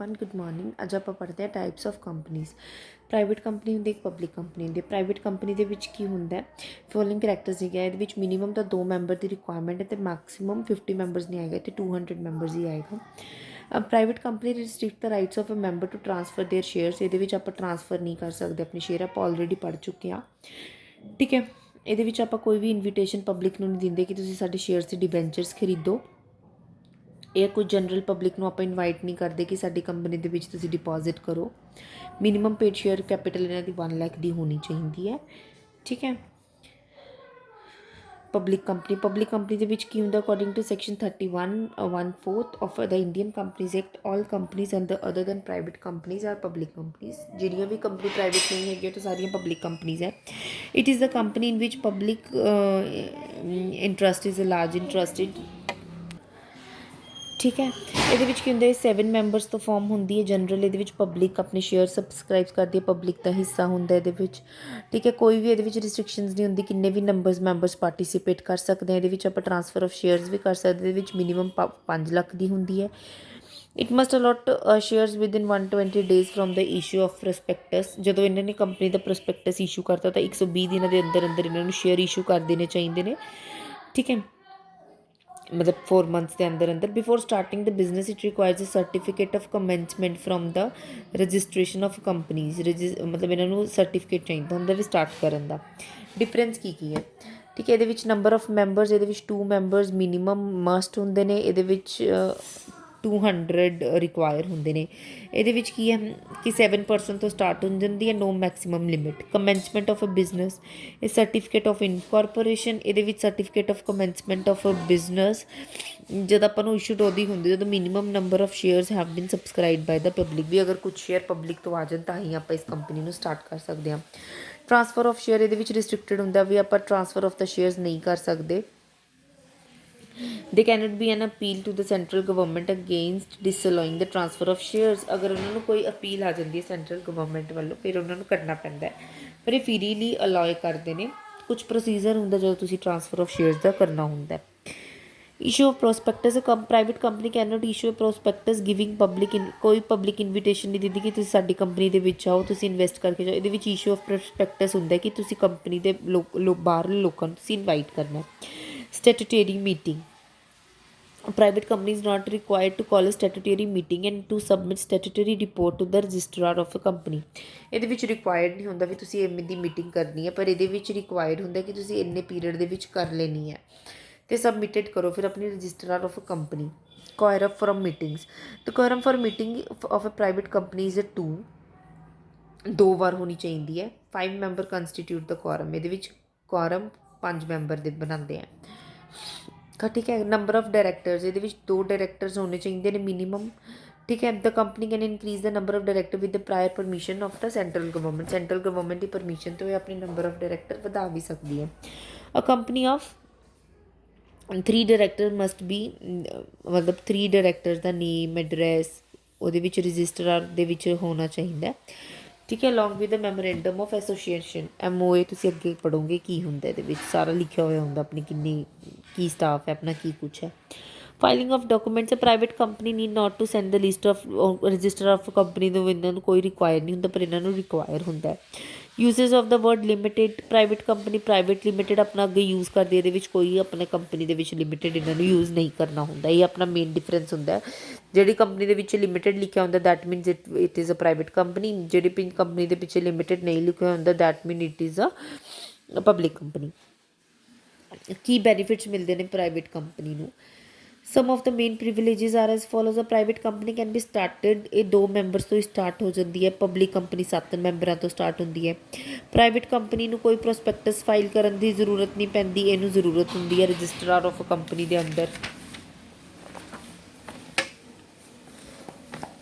Everyone good morning. अज आप पढ़ते हैं types of companies. Private company होंदी, एक पब्लिक कंपनी होंदी। प्राइवेट कंपनी दे विच की होंदा है, फॉलोइंग करैक्टर्स है। ये मिनीमम तो 2 मैंबर की रिक्वायरमेंट है तो मैक्सीमम 50 मैंबरस नहीं आएगा, तो 200 मैंबरस ही आएगा। अब private company restrict the rights of a member to transfer their shares. ये आप ट्रांसफर नहीं कर सकते अपने शेयर, आप ऑलरेडी पढ़ चुके हैं, ठीक है। ये आप कोई भी इनविटेशन पब्लिक ਨੂੰ नहीं ਦਿੰਦੇ कि ਤੁਸੀਂ ਸਾਡੇ ਸ਼ੇਅਰਸ ਤੇ ਡਿਬੈਂਚਰਸ ਖਰੀਦੋ। ਇਹ ਕੁਝ ਜਨਰਲ ਪਬਲਿਕ ਨੂੰ ਆਪਾਂ ਇਨਵਾਈਟ ਨਹੀਂ ਕਰਦੇ ਕਿ ਸਾਡੀ ਕੰਪਨੀ ਦੇ ਵਿੱਚ ਤੁਸੀਂ ਡਿਪੋਜ਼ਿਟ ਕਰੋ। ਮਿਨੀਮਮ ਪੇਡ ਸ਼ੇਅਰ ਕੈਪੀਟਲ ਇਹਨਾਂ ਦੀ 1 ਲੱਖ ਦੀ ਹੋਣੀ ਚਾਹੀਦੀ ਹੈ, ਠੀਕ ਹੈ। ਪਬਲਿਕ ਕੰਪਨੀ ਦੇ ਵਿੱਚ ਕੀ ਹੁੰਦਾ, according to section 31(1)(4) of the Indian companies act, all companies other than private companies are public companies. ਜਿਹੜੀਆਂ ਵੀ ਕੰਪਨੀ ਪ੍ਰਾਈਵੇਟ ਨਹੀਂ ਹੈਗੀਆਂ ਤਾਂ ਸਾਰੀਆਂ ਪਬਲਿਕ ਕੰਪਨੀਜ਼ ਹੈ। It is the company in which public interest is a large interested, ठीक है। ये की होंगे 7 मैंबरस तो फॉर्म होंगी है जनरल। ये पब्लिक अपने शेयर सबसक्राइब करती है, पब्लिक का हिस्सा होंगे ये, ठीक है। कोई भी ये रिस्ट्रिक्शनस नहीं होंगी, किन्ने भी मैंबरस पार्टिसिपेट कर सकते हैं। ये आप ट्रांसफर ऑफ शेयर्स भी कर सकते हैं। मिनीमम 5 लाख की होंगी है। It must allot shares within 120 days from the issue of prospectus. जो इन्होंने कंपनी का प्रस्पैक्टस इशू करता तो 120 दिनों के अंदर अंदर इन्होंने शेयर इशू कर देने चाहिए ने, ठीक है। मतलब 4 मंथ्स के अंदर अंदर। Before starting the business it requires a certificate of commencement from the registration of companies. मतलब इन्होंने सर्टिफिकेट चाहिए होंगे भी स्टार्ट करने का। डिफरेंस की है, ठीक है। ये नंबर ऑफ मैंबरस, ये 2 मैंबरस मिनीमम मस्ट होंगे ने। ये 200 रिक्वायर होंगे ने। ये की है कि 7% तो स्टार्ट हो जाती है, no maximum limit. Commencement of a business, ये सर्टिफिकेट ऑफ इनकॉर्पोरेशन। ये certificate of commencement of a business जब अपन इशूड होती होंगी जो minimum number of shares have been subscribe by the public. भी अगर कुछ शेयर पब्लिक तो आ जाए तो ही आप इस कंपनी को स्टार्ट कर सकते हैं। ट्रांसफर ऑफ शेयर ये रिस्ट्रिक्टेड होंगे, भी आप ट्रांसफर ऑफ द शेयर्स नहीं कर सकते। They cannot be an appeal to the central government against disallowing the transfer of shares. अगर उन्होंने कोई अपील आ जाती है सेंट्रल गवर्नमेंट वालों, फिर उन्होंने करना पैंदा है, पर ये फ्रीली अलाउ करते हैं। कुछ प्रोसीजर होंगे जो तुम ट्रांसफर ऑफ शेयर्स का करना होंगे। Issue of prospectus, private company can not issue prospectus giving public कोई पब्लिक इनविटेशन नहीं दी कि तुम साडी कंपनी के विच आओ, तुम इन्वेस्ट करके जाओ। ये इशू ऑफ प्रोस्पैक्टस होंगे कि तुम कंपनी के बाहरले लोगों को इनवाइट करना है। Statutory meeting, private company is not required to call a statutory meeting and to submit statutory report to the registrar of a company. ये रिक्वायर्ड नहीं होंगे भी तुम इवें की मीटिंग करनी है, पर ये रिक्वायर्ड होंगे कि तुम इन्ने पीरियड के कर लेनी है तो सबमिटेड करो फिर अपनी registrar of a company. Quorum for meetings, तो quorum for meeting of a private company is a 2 बार होनी चाहिए है। 5 मैंबर कंस्टीट्यूट द कोरम। ये कोरम 5 मैंबर दे बनाते हैं, ठीक है। नंबर ऑफ डायरैक्टर्स, ये 2 डायरैक्टर्स होने चाहिए ने मिनीमम, ठीक है। The company can increase the number of director with the prior permission of the central government. Central government की परमिशन तो अपने नंबर ऑफ डायरैक्टर बढ़ा भी सकती है। A company of 3 director must be, मतलब 3 डायरैक्टर्स का नेम एड्रैस वो रजिस्ट्रार दे होना चाहिए, ठीक है। Along with the memorandum of association, MOA। तुम अगे पढ़ोगे की होंगे, ये सारा लिखा हुआ होंगे अपनी किन्नी की स्टाफ है, अपना की कुछ है। Filing of documents, private company need not to send the list of register of company तो इन्होंने कोई रिक्वायर नहीं होंगे, पर इन्होंने रिक्वायर होंगे। Uses of the word limited, private company private limited अपना अगे यूज़ करती है, ये कोई अपने कंपनी के लिमिटेड इन्होंने यूज़ नहीं करना होंगे। ये अपना मेन डिफरेंस होंगे। जी कंपनी के लिमिटेड लिखा होंगे that means it is a private company. जी कंपनी के पिछे लिमिटेड नहीं लिखा होंगे that mean it is a public company. की बेनीफिट्स मिलते हैं प्राइवेट कंपनी को। Some of the main privileges are as follows. A private company can be started, ये 2 मैंबरस तो स्टार्ट हो जाती है। पब्लिक कंपनी 7 मैंबर तो स्टार्ट होती है। प्राइवेट कंपनी को कोई प्रोस्पैक्टस फाइल करने की जरूरत नहीं पैंती, इनू जरूरत होंगी है रजिस्ट्रार ऑफ कंपनी के अंदर।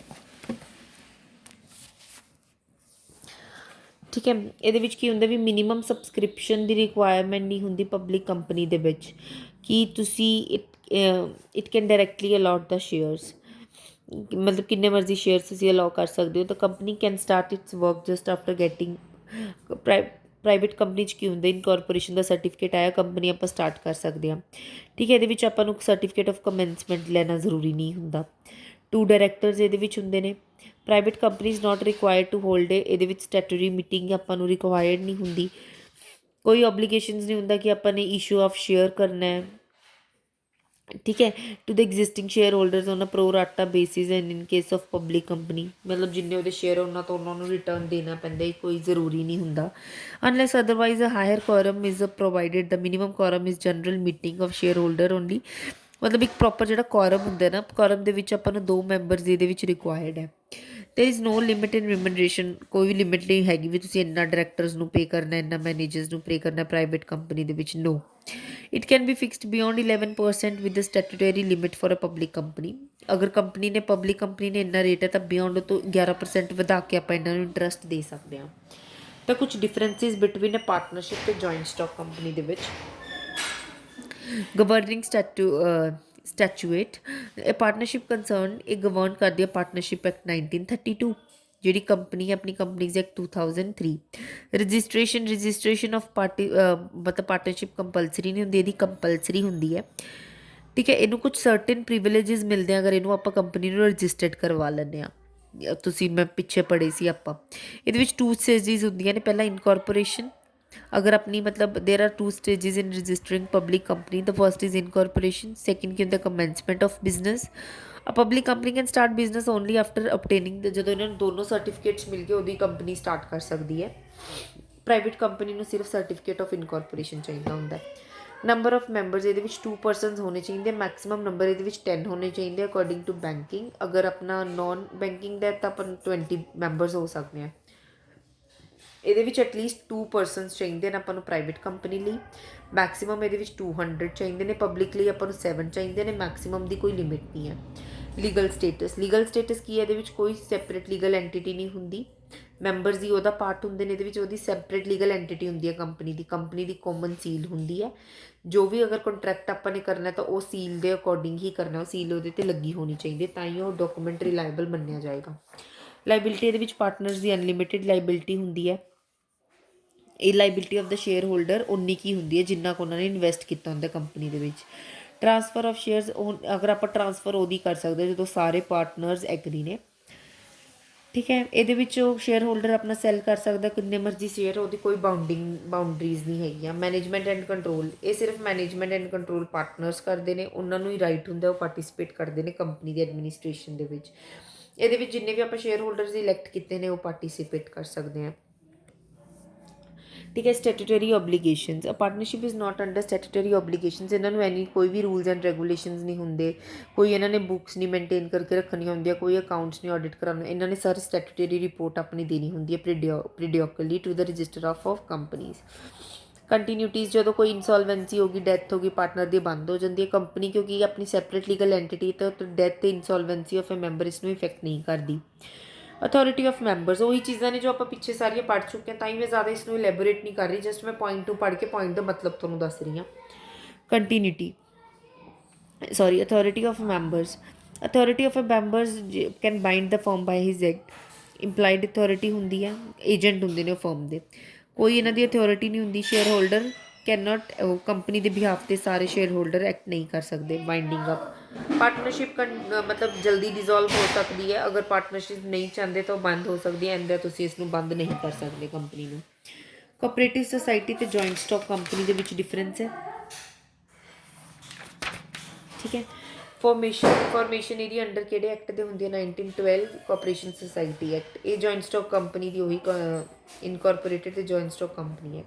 ठीक है। ये की होंगे भी मिनीमम सबसक्रिप्शन की रिक्वायरमेंट नहीं होंगी पब्लिक कंपनी के विच कि तुसी it can directly allot the shares, मतलब किन्ने मर्जी शेयर्स तुसी अलाउ कर सकते हो। तो company can start it's work just after getting private company की होंगे इनकॉर्पोरेशन का सर्टिफिकेट आया, कंपनी आप स्टार्ट कर सकते हैं, ठीक है। ये आपको सर्टिफिकेट ऑफ कमेंसमेंट लेना जरूरी नहीं होंगे, 2 ਡਾਇਰੈਕਟਰਸ ਇਹਦੇ ਵਿੱਚ ਹੁੰਦੇ ਨੇ। Private companies not required to hold ਇਹਦੇ ਵਿੱਚ ਸਟੈਟੂਟਰੀ ਮੀਟਿੰਗ ਆਪਾਂ ਨੂੰ ਰਿਕੁਆਇਰਡ ਨਹੀਂ ਹੁੰਦੀ। ਕੋਈ ਓਬਲੀਗੇਸ਼ਨਸ ਨਹੀਂ ਹੁੰਦਾ ਕਿ ਆਪਾਂ ਨੇ ਇਸ਼ੂ ਆਫ ਸ਼ੇਅਰ ਕਰਨਾ ਹੈ, ਠੀਕ ਹੈ, to the existing shareholders on a pro rata basis and in case of public company, ਮਤਲਬ ਜਿੰਨੇ ਉਹਦੇ ਸ਼ੇਅਰ ਉਹਨਾਂ ਤੋਂ ਉਹਨਾਂ ਨੂੰ ਰਿਟਰਨ ਦੇਣਾ ਪੈਂਦਾ, ਕੋਈ ਜ਼ਰੂਰੀ ਨਹੀਂ ਹੁੰਦਾ। Unless otherwise a higher quorum is provided, the minimum quorum is general meeting of shareholder only. ਮਤਲਬ ਇੱਕ ਪ੍ਰੋਪਰ ਜਿਹੜਾ ਕੋਰਮ ਹੁੰਦਾ ਨਾ, ਕੋਰਮ ਦੇ ਵਿੱਚ ਆਪਾਂ ਨੂੰ 2 ਮੈਂਬਰਸ ਇਹਦੇ ਵਿੱਚ ਰਿਕੁਆਇਰਡ ਹੈ। ਦੇਰ ਇਜ਼ ਨੋ ਲਿਮਿਟ ਇਨ ਰਿਮਨਰੇਸ਼ਨ, ਕੋਈ ਵੀ ਲਿਮਿਟ ਨਹੀਂ ਹੈਗੀ ਵੀ ਤੁਸੀਂ ਇੰਨਾ ਡਾਇਰੈਕਟਰਸ ਨੂੰ ਪੇ ਕਰਨਾ, ਇੰਨਾ ਮੈਨੇਜਰਸ ਨੂੰ ਪੇ ਕਰਨਾ ਪ੍ਰਾਈਵੇਟ ਕੰਪਨੀ ਦੇ ਵਿੱਚ, no. It can be fixed beyond 11% with the statutory limit for a public company. ਅਗਰ ਕੰਪਨੀ ਨੇ ਪਬਲਿਕ ਕੰਪਨੀ ਨੇ ਇੰਨਾ ਰੇਟ ਹੈ ਤਾਂ ਬਿਯੋਂਡ ਤੋਂ 11% ਵਧਾ ਕੇ ਆਪਾਂ ਇਹਨਾਂ ਨੂੰ ਇੰਟਰਸਟ ਦੇ ਸਕਦੇ ਹਾਂ। ਤਾਂ ਕੁਝ ਡਿਫਰੈਂਸਿਸ ਬਿਟਵੀਨ ਅ ਪਾਰਟਨਰਸ਼ਿਪ ਤੇ ਜੁਆਇੰਟ ਸਟਾਕ ਕੰਪਨੀ ਦੇ ਵਿੱਚ। ਗਵਰਨਿੰਗ ਸਟੈਚੂਏਟ, ਇਹ ਪਾਰਟਨਰਸ਼ਿਪ ਕੰਸਰਨ ਇਹ ਗਵਰਨ ਕਰਦੀ ਹੈ ਪਾਰਟਨਰਸ਼ਿਪ ਐਕਟ 1932, ਜਿਹੜੀ ਕੰਪਨੀ ਹੈ ਆਪਣੀ ਕੰਪਨੀਜ਼ ਐਕਟ 2003। ਰਜਿਸਟ੍ਰੇਸ਼ਨ ਆਫ ਮਤਲਬ ਪਾਰਟਨਰਸ਼ਿਪ ਕੰਪਲਸਰੀ ਨਹੀਂ ਹੁੰਦੀ, ਇਹਦੀ ਕੰਪਲਸਰੀ ਹੁੰਦੀ ਹੈ, ਠੀਕ ਹੈ। ਇਹਨੂੰ ਕੁਝ ਸਰਟਨ ਪ੍ਰਿਵਿਲੇਜਸ ਮਿਲਦੇ ਆ ਅਗਰ ਇਹਨੂੰ ਆਪਾਂ ਕੰਪਨੀ ਨੂੰ ਰਜਿਸਟਰਡ ਕਰਵਾ ਲੈਂਦੇ ਹਾਂ। ਤੁਸੀਂ ਮੈਂ ਪਿੱਛੇ ਪੜ੍ਹੇ ਸੀ ਆਪਾਂ, ਇਹਦੇ ਵਿੱਚ 2 ਸਟੇਜਿਸ ਹੁੰਦੀਆਂ ਨੇ। ਪਹਿਲਾਂ ਇਨਕੋਰਪੋਰੇਸ਼ਨ, ਅਗਰ ਆਪਣੀ ਮਤਲਬ there are 2 stages in registering public company, the first is incorporation, second ਕੀ ਹੁੰਦਾ commencement of business. A public company can start business only after obtaining, ਜਦੋਂ ਇਹਨਾਂ ਨੂੰ ਦੋਨੋਂ ਸਰਟੀਫਿਕੇਟਸ ਮਿਲ ਗਏ ਉਹਦੀ ਕੰਪਨੀ ਸਟਾਰਟ ਕਰ ਸਕਦੀ ਹੈ। ਪ੍ਰਾਈਵੇਟ ਕੰਪਨੀ ਨੂੰ ਸਿਰਫ ਸਰਟੀਫਿਕੇਟ ਆਫ ਇਨਕੋਰਪੋਰੇਸ਼ਨ ਚਾਹੀਦਾ ਹੁੰਦਾ। ਨੰਬਰ ਆਫ ਮੈਂਬਰਸ ਇਹਦੇ ਵਿੱਚ 2 ਪਰਸਨਸ ਹੋਣੇ ਚਾਹੀਦੇ, ਮੈਕਸਿਮਮ ਨੰਬਰ ਇਹਦੇ ਵਿੱਚ 10 ਹੋਣੇ ਚਾਹੀਦੇ ਅਕੋਰਡਿੰਗ ਟੂ ਬੈਂਕਿੰਗ। ਅਗਰ ਆਪਣਾ ਨੋਨ ਬੈਂਕਿੰਗ ਦਾ ਤਾਂ ਆਪਾਂ 20 ਮੈਂਬਰਸ ਹੋ ਸਕਦੇ ਹਾਂ। ਇਹਦੇ ਵਿੱਚ ਐਟਲੀਸਟ 2 ਪਰਸਨਸ ਚਾਹੀਦੇ ਨੇ ਆਪਾਂ ਨੂੰ ਪ੍ਰਾਈਵੇਟ ਕੰਪਨੀ ਲਈ, ਮੈਕਸਿਮਮ ਇਹਦੇ ਵਿੱਚ 200 ਚਾਹੀਦੇ ਨੇ। ਪਬਲਿਕ ਲਈ ਆਪਾਂ ਨੂੰ 7 ਚਾਹੀਦੇ ਨੇ, ਮੈਕਸਿਮਮ ਦੀ ਕੋਈ ਲਿਮਿਟ ਨਹੀਂ ਹੈ। ਲੀਗਲ ਸਟੇਟਸ ਕੀ ਹੈ, ਇਹਦੇ ਵਿੱਚ ਕੋਈ ਸੈਪਰੇਟ ਲੀਗਲ ਐਂਟੀਟੀ ਨਹੀਂ ਹੁੰਦੀ, ਮੈਂਬਰਸ ਹੀ ਉਹਦਾ ਪਾਰਟ ਹੁੰਦੇ ਨੇ। ਇਹਦੇ ਵਿੱਚ ਉਹਦੀ ਸੈਪਰੇਟ ਲੀਗਲ ਐਂਟੀਟੀ ਹੁੰਦੀ ਹੈ ਕੰਪਨੀ ਦੀ ਕਾਮਨ ਸੀਲ ਹੁੰਦੀ ਹੈ। ਜੋ ਵੀ ਅਗਰ ਕੰਟਰੈਕਟ ਆਪਾਂ ਨੇ ਕਰਨਾ ਤਾਂ ਉਹ ਸੀਲ ਦੇ ਅਕੋਰਡਿੰਗ ਹੀ ਕਰਨਾ, ਉਹ ਸੀਲ ਉਹਦੇ 'ਤੇ ਲੱਗੀ ਹੋਣੀ ਚਾਹੀਦੀ, ਤਾਂ ਹੀ ਉਹ ਡਾਕੂਮੈਂਟ ਰਿਲਾਇਬਲ ਮੰਨਿਆ ਜਾਏਗਾ। ਲਾਇਬਿਲਿਟੀ ਇਹਦੇ ਵਿੱਚ ਪਾਰਟਨਰਸ ਦੀ ਅਨਲਿਮਿਟਿਡ ਲਾਇਬਿਲਿਟੀ ਹੁੰਦੀ ਹੈ। ਇਹ liability of the share holder ਉਨੀ ਕੀ ਹੁੰਦੀ ਹੈ ਜਿੰਨਾ ਕੁ ਉਹਨਾਂ ਨੇ ਇਨਵੈਸਟ ਕੀਤਾ ਹੁੰਦਾ ਕੰਪਨੀ ਦੇ ਵਿੱਚ। ਟਰਾਂਸਫਰ ਆਫ ਸ਼ੇਅਰਸ, ਅਗਰ ਆਪਾਂ ਟਰਾਂਸਫਰ ਉਹਦੀ ਕਰ ਸਕਦੇ ਜਦੋਂ ਸਾਰੇ ਪਾਰਟਨਰਸ ਐਗਰੀ ਨੇ, ਠੀਕ ਹੈ। ਇਹਦੇ ਵਿੱਚ ਉਹ ਸ਼ੇਅਰ ਹੋਲਡਰ ਆਪਣਾ ਸੈੱਲ ਕਰ ਸਕਦਾ ਕਿੰਨੇ ਮਰਜ਼ੀ ਸ਼ੇਅਰ, ਉਹਦੀ ਕੋਈ ਬਾਉਂਡਰੀਜ਼ ਨਹੀਂ ਹੈਗੀਆਂ। ਮੈਨੇਜਮੈਂਟ ਐਂਡ ਕੰਟਰੋਲ, ਇਹ ਸਿਰਫ ਮੈਨੇਜਮੈਂਟ ਐਂਡ ਕੰਟਰੋਲ ਪਾਰਟਨਰਸ ਕਰਦੇ ਨੇ, ਉਹਨਾਂ ਨੂੰ ਹੀ ਰਾਈਟ ਹੁੰਦਾ, ਉਹ ਪਾਰਟਿਸਿਪੇਟ ਕਰਦੇ ਨੇ ਕੰਪਨੀ ਦੀ ਐਡਮਿਨਿਸਟ੍ਰੇਸ਼ਨ ਦੇ ਵਿੱਚ। ਇਹਦੇ ਵਿੱਚ ਜਿੰਨੇ ਵੀ ਆਪਾਂ ਸ਼ੇਅਰ ਹੋਲਡਰਸ ਇਲੈਕਟ ਕੀਤੇ ਨੇ ਉਹ ਪਾਰਟਿਸਿਪੇਟ ਕਰ ਸਕਦੇ ਹਾਂ, ਠੀਕ ਹੈ। ਸਟੈਟੂਟਰੀ ਓਬਲੀਗੇਸ਼ਨਸ, ਅ ਪਾਰਟਨਰਸ਼ਿਪ ਇਜ਼ ਨਾਟ ਅੰਡਰ ਸਟੈਟੂਟਰੀ ਓਬਲੀਗੇਸ਼ਨਸ, ਇਹਨਾਂ ਨੂੰ ਕੋਈ ਵੀ ਰੂਲਸ ਐਂਡ ਰੈਗੂਲੇਸ਼ਨਸ ਨਹੀਂ ਹੁੰਦੇ, ਕੋਈ ਇਹਨਾਂ ਨੇ ਬੁੱਕਸ ਨਹੀਂ ਮੇਨਟੇਨ ਕਰਕੇ ਰੱਖਣੀਆਂ ਹੁੰਦੀਆਂ, ਕੋਈ ਅਕਾਊਂਟਸ ਨਹੀਂ ਆਡਿਟ ਕਰਾਉਣੇ, ਇਹਨਾਂ ਨੇ ਸਾਰੀ ਸਟੈਟੂਟਰੀ ਰਿਪੋਰਟ ਆਪਣੀ ਦੇਣੀ ਹੁੰਦੀ ਹੈ periodically to the register of companies. Continuities, ਜਦੋਂ ਕੋਈ ਇਨਸੋਲਵੈਂਸੀ ਹੋ ਗਈ, ਡੈਥ ਹੋ ਗਈ, ਪਾਰਟਨਰ ਦੀ ਬੰਦ ਹੋ ਜਾਂਦੀ ਹੈ ਕੰਪਨੀ, ਕਿਉਂਕਿ ਆਪਣੀ ਸੈਪਰੇਟ ਲੀਗਲ ਐਂਟੀਟੀ ਤਾਂ ਡੈਥ ਤੇ ਇਨਸੋਲਵੈਂਸੀ ਆਫ ਅ ਮੈਂਬਰ ਇਸ ਨੂੰ ਇਫੈਕਟ ਨਹੀਂ ਕਰਦੀ। ਅਥੋਰਿਟੀ ਆਫ ਮੈਂਬਰਸ, ਉਹੀ ਚੀਜ਼ਾਂ ਨੇ ਜੋ ਆਪਾਂ ਪਿੱਛੇ ਸਾਰੀਆਂ ਪੜ੍ਹ ਚੁੱਕੇ ਹਾਂ, ਤਾਂ ਹੀ ਮੈਂ ਜ਼ਿਆਦਾ ਇਸ ਨੂੰ ਇਲੈਬੋਰੇਟ ਨਹੀਂ ਕਰ ਰਹੀ, ਜਸਟ ਮੈਂ ਪੁਆਇੰਟ ਟੂ ਪੜ੍ਹ ਕੇ ਪੁਆਇੰਟ ਦਾ ਮਤਲਬ ਤੁਹਾਨੂੰ ਦੱਸ ਰਹੀ ਹਾਂ। Authority of members, authority of a members can bind the firm by his act. Implied authority ਹੁੰਦੀ ਹੈ, ਏਜੰਟ ਹੁੰਦੇ ਨੇ ਉਹ ਫਰਮ ਦੇ, ਕੋਈ ਇਹਨਾਂ ਦੀ ਅਥੋਰਿਟੀ ਨਹੀਂ ਹੁੰਦੀ। Share holder can not, company ਦੇ ਬਿਹਾਫ 'ਤੇ ਸਾਰੇ ਸ਼ੇਅਰ ਹੋਲਡਰ ਐਕਟ ਨਹੀਂ ਕਰ ਸਕਦੇ। ਬਾਈਂਡਿੰਗ ਅਪ, ਪਾਰਟਨਰਸ਼ਿਪ ਮਤਲਬ ਜਲਦੀ ਡਿਜ਼ੋਲਵ ਹੋ ਸਕਦੀ ਹੈ, ਅਗਰ ਪਾਰਟਨਰਸ਼ਿਪ ਨਹੀਂ ਚਾਹੁੰਦੇ ਤਾਂ ਉਹ ਬੰਦ ਹੋ ਸਕਦੀ ਹੈ, ਐਂਡ ਤੁਸੀਂ ਇਸ ਨੂੰ ਬੰਦ ਨਹੀਂ ਕਰ ਸਕਦੇ ਕੰਪਨੀ ਨੂੰ। ਕੋਆਪਰੇਟਿਵ ਸੁਸਾਇਟੀ ਤੇ ਜੁਆਇੰਟ ਸਟਾਕ ਕੰਪਨੀ ਦੇ ਵਿੱਚ ਡਿਫਰੈਂਸ ਹੈ, ਠੀਕ ਹੈ। ਫਾਰਮੇਸ਼ਨ ਇਹਦੀ ਅੰਡਰ ਕਿਹੜੇ ਐਕਟ ਦੇ ਹੁੰਦੀ ਹੈ, 1912 ਕੋਆਪਰੇਸ਼ਨ ਸੁਸਾਇਟੀ ਐਕਟ। ਇਹ ਜੁਆਇੰਟ ਸਟਾਕ ਕੰਪਨੀ ਦੀ ਉਹੀ ਇਨਕੋਰਪੋਰੇਟਡ ਤੇ ਜੁਆਇੰਟ ਸਟਾਕ ਕੰਪਨੀ ਹੈ।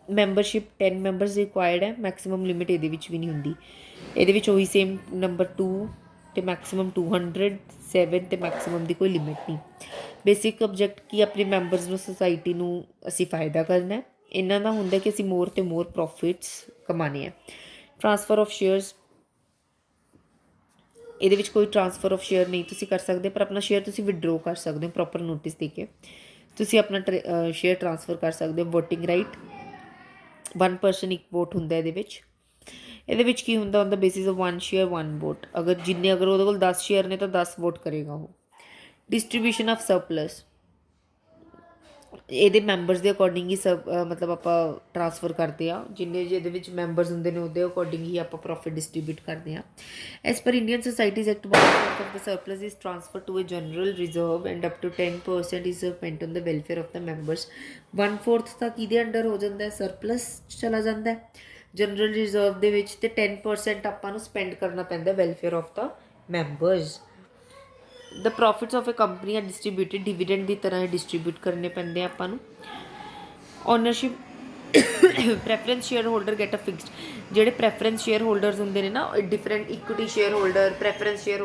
ਮੈਂਬਰਸ਼ਿਪ 10 ਮੈਂਬਰਸ ਰਿਕੁਆਇਰਡ ਹੈ, ਮੈਕਸਿਮਮ ਲਿਮਿਟ ਇਹਦੇ ਵਿੱਚ ਵੀ ਨਹੀਂ ਹੁੰਦੀ। ਇਹਦੇ ਵਿੱਚ ਉਹੀ ਸੇਮ ਨੰਬਰ 2 ਅਤੇ ਮੈਕਸਿਮਮ 200, 7 ਅਤੇ ਮੈਕਸਿਮਮ ਦੀ ਕੋਈ ਲਿਮਿਟ ਨਹੀਂ। ਬੇਸਿਕ ਆਬਜੈਕਟ ਕੀ ਆਪਣੇ ਮੈਂਬਰਸ ਨੂੰ, ਸੁਸਾਇਟੀ ਨੂੰ ਅਸੀਂ ਫਾਇਦਾ ਕਰਨਾ, ਇਹਨਾਂ ਦਾ ਹੁੰਦਾ ਕਿ ਅਸੀਂ ਮੋਰ ਅਤੇ ਮੋਰ ਪ੍ਰੋਫਿਟਸ ਕਮਾਉਣੇ ਆ। ਟਰਾਂਸਫਰ ਆਫ ਸ਼ੇਅਰਸ, ਇਹਦੇ ਵਿੱਚ ਕੋਈ ਟਰਾਂਸਫਰ ਆਫ ਸ਼ੇਅਰ ਨਹੀਂ ਤੁਸੀਂ ਕਰ ਸਕਦੇ, ਪਰ ਆਪਣਾ ਸ਼ੇਅਰ ਤੁਸੀਂ ਵਿਡਰੋ ਕਰ ਸਕਦੇ ਹੋ ਪ੍ਰੋਪਰ ਨੋਟਿਸ ਦੇ ਕੇ, ਤੁਸੀਂ ਆਪਣਾ ਸ਼ੇਅਰ ਟਰਾਂਸਫਰ ਕਰ ਸਕਦੇ ਹੋ। ਵੋਟਿੰਗ ਰਾਈਟ, 1 ਪਰਸਨ 1 ਵੋਟ ਹੁੰਦਾ ਇਹਦੇ ਵਿੱਚ। ਇਹਦੇ ਵਿੱਚ ਕੀ ਹੁੰਦਾ, on the basis of 1 share 1 vote, ਅਗਰ ਉਹਦੇ ਕੋਲ 10 ਸ਼ੇਅਰ ਨੇ ਤਾਂ 10 ਵੋਟ ਕਰੇਗਾ ਉਹ। ਡਿਸਟਰੀਬਿਊਸ਼ਨ ਆਫ ਸਰਪਲਸ, ਇਹਦੇ ਮੈਂਬਰਸ ਦੇ ਅਕੋਰਡਿੰਗ ਹੀ ਸਭ ਮਤਲਬ ਆਪਾਂ ਟ੍ਰਾਂਸਫਰ ਕਰਦੇ ਆ, ਜਿੰਨੇ ਜਿਹਦੇ ਵਿੱਚ ਮੈਂਬਰਸ ਹੁੰਦੇ ਨੇ ਉਹਦੇ ਅਕੋਰਡਿੰਗ ਹੀ ਆਪਾਂ ਪ੍ਰੋਫਿਟ ਡਿਸਟ੍ਰੀਬਿਊਟ ਕਰਦੇ ਆ। As per Indian societies act 1/4 of the surplus is transferred to a general reserve and up to 10% is spent on the welfare of the members। 1/4 ਤਾਂ ਕਿਹਦੇ ਅੰਡਰ ਹੋ ਜਾਂਦਾ ਹੈ, ਸਰਪਲਸ ਚਲਾ ਜਾਂਦਾ ਹੈ ਜਨਰਲ ਰਿਜ਼ਰਵ ਦੇ ਵਿੱਚ, ਤੇ 10% ਆਪਾਂ ਨੂੰ ਸਪੈਂਡ ਕਰਨਾ ਪੈਂਦਾ ਵੈਲਫੇਅਰ ਆਫ ਦਾ members. The profits of a company are distributed, dividend ਦੀ ਤਰ੍ਹਾਂ ਹੀ ਡਿਸਟਰੀਬਿਊਟ ਕਰਨੇ ਪੈਂਦੇ ਆ ਆਪਾਂ ਨੂੰ। Ownership preference share holder get a fixed, ਜਿਹੜੇ ਪ੍ਰੈਫਰੈਂਸ ਸ਼ੇਅਰ ਹੋਲਡਰਸ ਹੁੰਦੇ ਨੇ ਨਾ, different equity share holder, preference share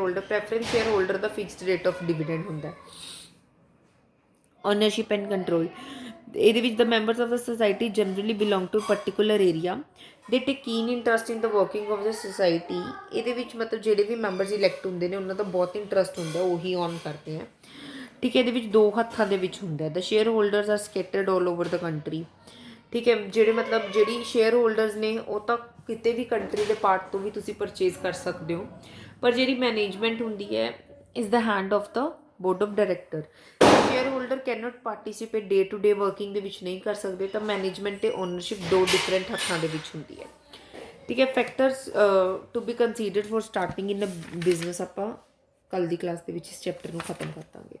holder ਦਾ ਫਿਕਸਡ ਰੇਟ ਆਫ ਡਿਵੀਡੈਂਡ ਹੁੰਦਾ। ਓਨਰਸ਼ਿਪ ਐਂਡ ਕੰਟਰੋਲ, ਇਹਦੇ ਵਿੱਚ the members of the society generally belong to particular area, they take ਕੀਨ interest in the working of the society. ਇਹਦੇ ਵਿੱਚ ਮਤਲਬ ਜਿਹੜੇ ਵੀ members elect ਹੁੰਦੇ ਨੇ ਉਹਨਾਂ ਦਾ ਬਹੁਤ ਇੰਟਰਸਟ ਹੁੰਦਾ, ਉਹੀ ਔਨ ਕਰਦੇ ਆ। ਠੀਕ ਹੈ, ਇਹਦੇ ਵਿੱਚ 2 ਹੱਥਾਂ ਦੇ ਵਿੱਚ ਹੁੰਦਾ। The share holders are scattered all over the country. ਠੀਕ ਹੈ, ਜਿਹੜੇ ਮਤਲਬ ਜਿਹੜੀ ਸ਼ੇਅਰ ਹੋਲਡਰਸ ਨੇ ਉਹ ਤਾਂ ਕਿਤੇ ਵੀ ਕੰਟਰੀ ਦੇ ਪਾਰਟ ਤੋਂ ਵੀ ਤੁਸੀਂ ਪਰਚੇਜ਼ ਕਰ ਸਕਦੇ ਹੋ, ਪਰ ਜਿਹੜੀ ਮੈਨੇਜਮੈਂਟ ਹੁੰਦੀ ਹੈ is the hand of the board of director. Shareholder cannot participate day to day working ਦੇ ਵਿੱਚ ਨਹੀਂ ਕਰ ਸਕਦੇ, ਤਾਂ ਮੈਨੇਜਮੈਂਟ ਅਤੇ ਓਨਰਸ਼ਿਪ 2 ਡਿਫਰੈਂਟ ਹੱਥਾਂ ਦੇ ਵਿੱਚ ਹੁੰਦੀ ਹੈ। ਠੀਕ ਹੈ, factors to be considered for starting in a business ਆਪਾਂ ਕੱਲ੍ਹ ਦੀ ਕਲਾਸ ਦੇ ਵਿੱਚ ਇਸ ਚੈਪਟਰ ਨੂੰ ਖਤਮ ਕਰ ਦਾਂਗੇ।